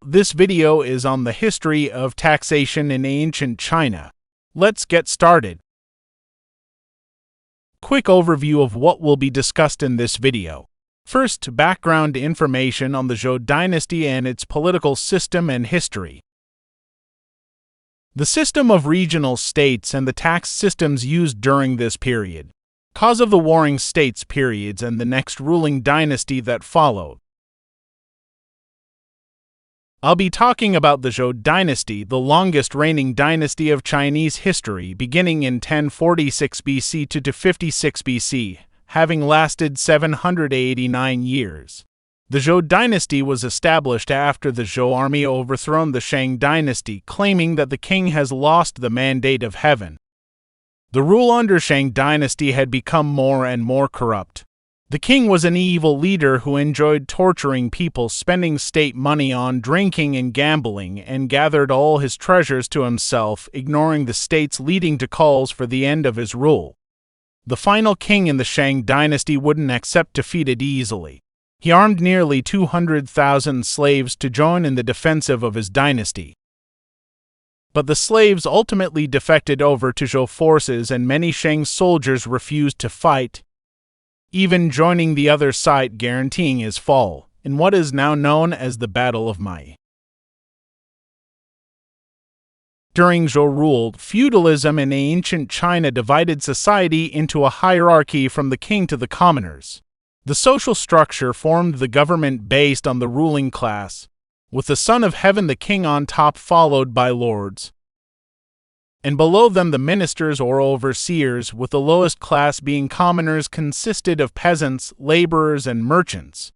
this video is on the history of taxation in ancient China. Let's get started. Quick overview of what will be discussed in this video. First, background information on the Zhou dynasty and its political system and history. The system of regional states and the tax systems used during this period. Cause of the Warring States periods and the next ruling dynasty that followed. I'll be talking about the Zhou dynasty, the longest reigning dynasty of Chinese history, beginning in 1046 BC to 56 BC, having lasted 789 years. The Zhou dynasty was established after the Zhou army overthrown the Shang dynasty, claiming that the king has lost the mandate of heaven. The rule under Shang dynasty had become more and more corrupt. The king was an evil leader who enjoyed torturing people, spending state money on drinking and gambling, and gathered all his treasures to himself, ignoring the states, leading to calls for the end of his rule. The final king in the Shang dynasty wouldn't accept defeat easily. He armed nearly 200,000 slaves to join in the defensive of his dynasty. But the slaves ultimately defected over to Zhou forces, and many Shang soldiers refused to fight, even joining the other side, guaranteeing his fall, in what is now known as the Battle of Mai. During Zhou rule, feudalism in ancient China divided society into a hierarchy from the king to the commoners. The social structure formed the government based on the ruling class, with the Son of Heaven, the king, on top, followed by lords, and below them the ministers or overseers, with the lowest class being commoners, consisted of peasants, laborers, and merchants.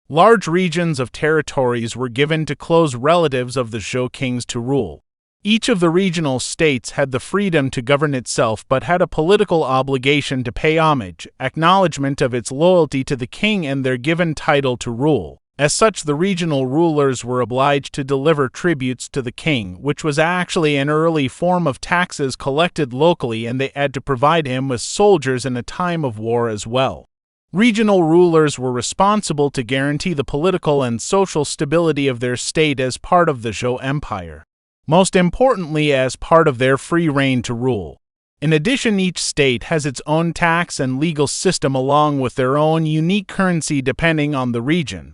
Large regions of territories were given to close relatives of the Zhou kings to rule. Each of the regional states had the freedom to govern itself, but had a political obligation to pay homage, acknowledgement of its loyalty to the king and their given title to rule. As such, the regional rulers were obliged to deliver tributes to the king, which was actually an early form of taxes collected locally, and they had to provide him with soldiers in a time of war as well. Regional rulers were responsible to guarantee the political and social stability of their state as part of the Zhou Empire, most importantly as part of their free reign to rule. In addition, each state has its own tax and legal system along with their own unique currency depending on the region.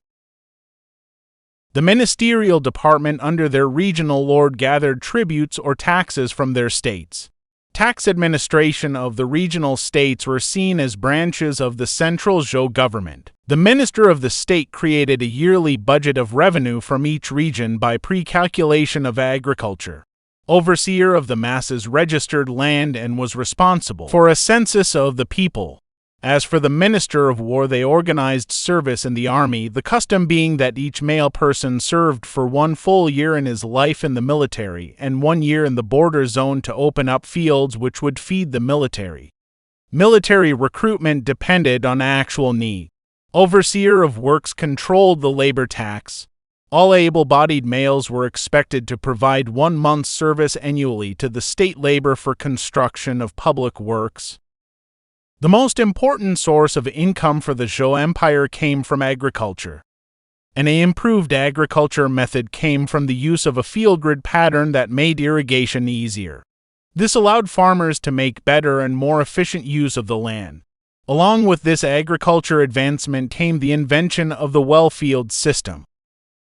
The ministerial department under their regional lord gathered tributes or taxes from their states. Tax administration of the regional states were seen as branches of the central Zhou government. The minister of the state created a yearly budget of revenue from each region by pre-calculation of agriculture. Overseer of the masses registered land and was responsible for a census of the people. As for the Minister of War, they organized service in the army, the custom being that each male person served for 1 full year in his life in the military and 1 year in the border zone to open up fields which would feed the military. Military recruitment depended on actual need. Overseer of Works controlled the labor tax. All able-bodied males were expected to provide 1 month's service annually to the state labor for construction of public works. The most important source of income for the Zhou Empire came from agriculture. An improved agriculture method came from the use of a field grid pattern that made irrigation easier. This allowed farmers to make better and more efficient use of the land. Along with this agriculture advancement came the invention of the well-field system.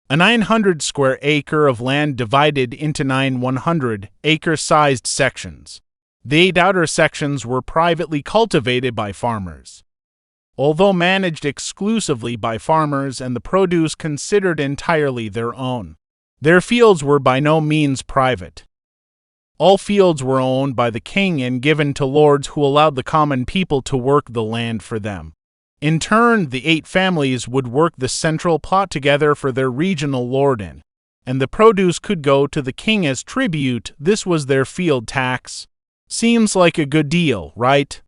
A 900 square acre of land divided into 9 100-acre-sized sections. The 8 outer sections were privately cultivated by farmers. Although managed exclusively by farmers and the produce considered entirely their own, their fields were by no means private. All fields were owned by the king and given to lords who allowed the common people to work the land for them. In turn, the 8 families would work the central plot together for their regional lordin, and the produce could go to the king as tribute. This was their field tax. Seems like a good deal, right?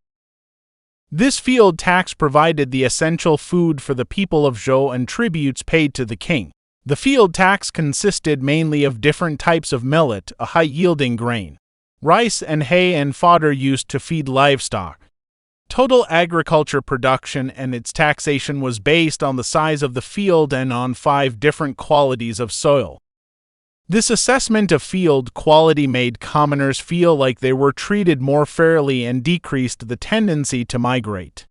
This field tax provided the essential food for the people of Zhou and tributes paid to the king. The field tax consisted mainly of different types of millet, a high-yielding grain, rice and hay and fodder used to feed livestock. Total agriculture production and its taxation was based on the size of the field and on 5 different qualities of soil. This assessment of field quality made commoners feel like they were treated more fairly and decreased the tendency to migrate.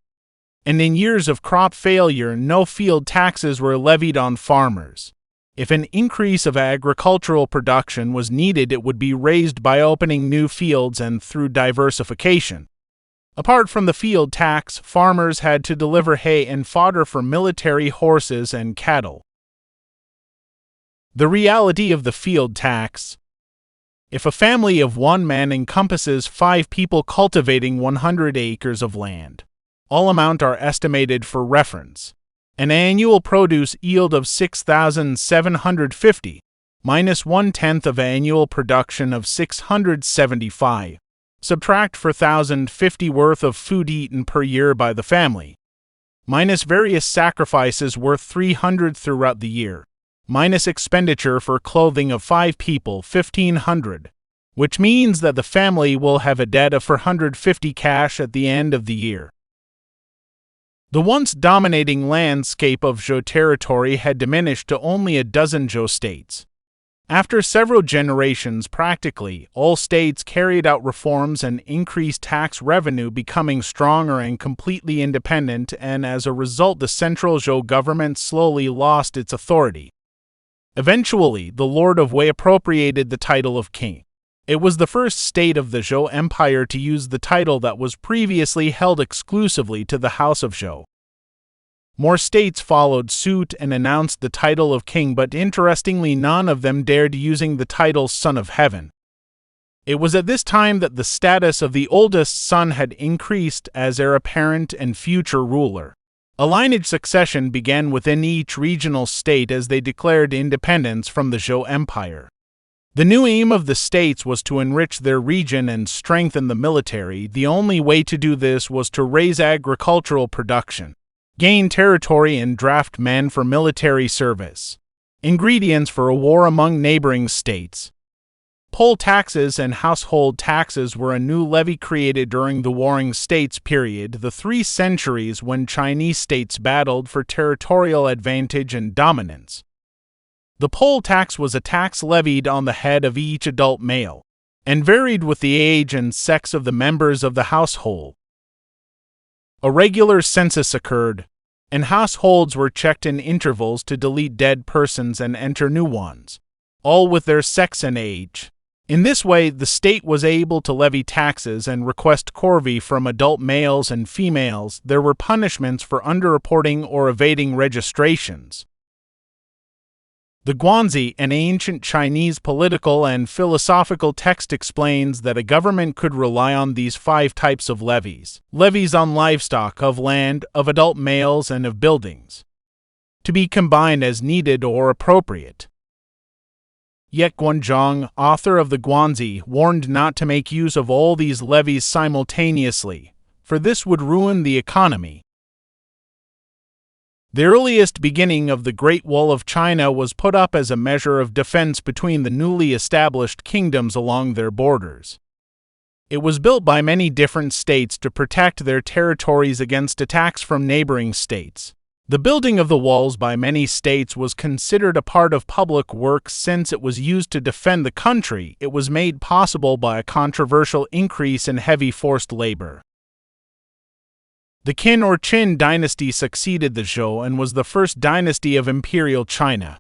And in years of crop failure, no field taxes were levied on farmers. If an increase of agricultural production was needed, it would be raised by opening new fields and through diversification. Apart from the field tax, farmers had to deliver hay and fodder for military horses and cattle. The reality of the field tax. If a family of 1 man encompasses 5 people cultivating 100 acres of land, all amount are estimated for reference. An annual produce yield of 6,750 minus 1/10 of annual production of 675. Subtract 4,050 worth of food eaten per year by the family, minus various sacrifices worth 300 throughout the year, minus expenditure for clothing of 5 people 1,500, which means that the family will have a debt of 450 cash at the end of the year. The once dominating landscape of Zhou territory had diminished to only a dozen Zhou states. After several generations, practically all states carried out reforms and increased tax revenue, becoming stronger and completely independent, and as a result the central Zhou government slowly lost its authority. Eventually, the Lord of Wei appropriated the title of king. It was the first state of the Zhou Empire to use the title that was previously held exclusively to the House of Zhou. More states followed suit and announced the title of king, but interestingly none of them dared using the title Son of Heaven. It was at this time that the status of the oldest son had increased as heir apparent and future ruler. A lineage succession began within each regional state as they declared independence from the Zhou Empire. The new aim of the states was to enrich their region and strengthen the military. The only way to do this was to raise agricultural production, gain territory, and draft men for military service. Ingredients for a war among neighboring states. Poll taxes and household taxes were a new levy created during the Warring States period, the 3 centuries when Chinese states battled for territorial advantage and dominance. The poll tax was a tax levied on the head of each adult male, and varied with the age and sex of the members of the household. A regular census occurred, and households were checked in intervals to delete dead persons and enter new ones, all with their sex and age. In this way, the state was able to levy taxes and request corvée from adult males and females. There were punishments for underreporting or evading registrations. The Guanzi, an ancient Chinese political and philosophical text, explains that a government could rely on these 5 types of levies: levies on livestock, of land, of adult males, and of buildings, to be combined as needed or appropriate. Yet Guanzhong, author of the Guanzi, warned not to make use of all these levies simultaneously, for this would ruin the economy. The earliest beginning of the Great Wall of China was put up as a measure of defense between the newly established kingdoms along their borders. It was built by many different states to protect their territories against attacks from neighboring states. The building of the walls by many states was considered a part of public works since it was used to defend the country. It was made possible by a controversial increase in heavy forced labor. The Qin or Qin dynasty succeeded the Zhou and was the first dynasty of imperial China.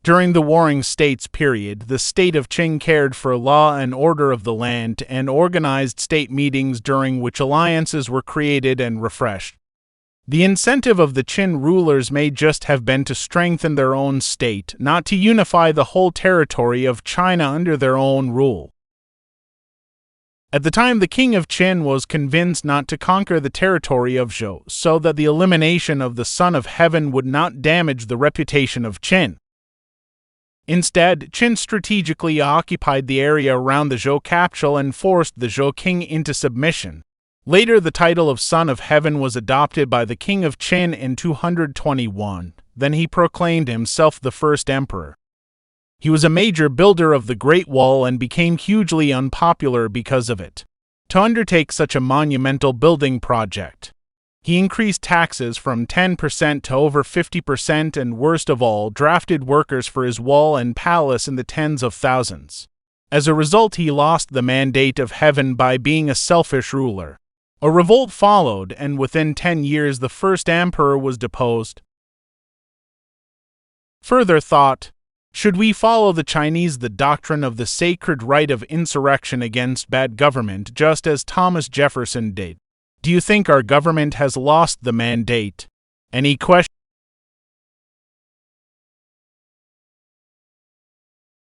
During the Warring States period, the state of Qin cared for law and order of the land and organized state meetings during which alliances were created and refreshed. The incentive of the Qin rulers may just have been to strengthen their own state, not to unify the whole territory of China under their own rule. At the time, the king of Qin was convinced not to conquer the territory of Zhou, so that the elimination of the Son of Heaven would not damage the reputation of Qin. Instead, Qin strategically occupied the area around the Zhou capital and forced the Zhou king into submission. Later, the title of Son of Heaven was adopted by the king of Qin in 221. Then he proclaimed himself the first emperor. He was a major builder of the Great Wall and became hugely unpopular because of it. to undertake such a monumental building project. He increased taxes from 10% to over 50% and, worst of all, drafted workers for his wall and palace in the tens of thousands. As a result, he lost the mandate of heaven by being a selfish ruler. A revolt followed, and within 10 years the first emperor was deposed. Further thought: should we follow the Chinese the doctrine of the sacred right of insurrection against bad government, just as Thomas Jefferson did? Do you think our government has lost the mandate? Any questions?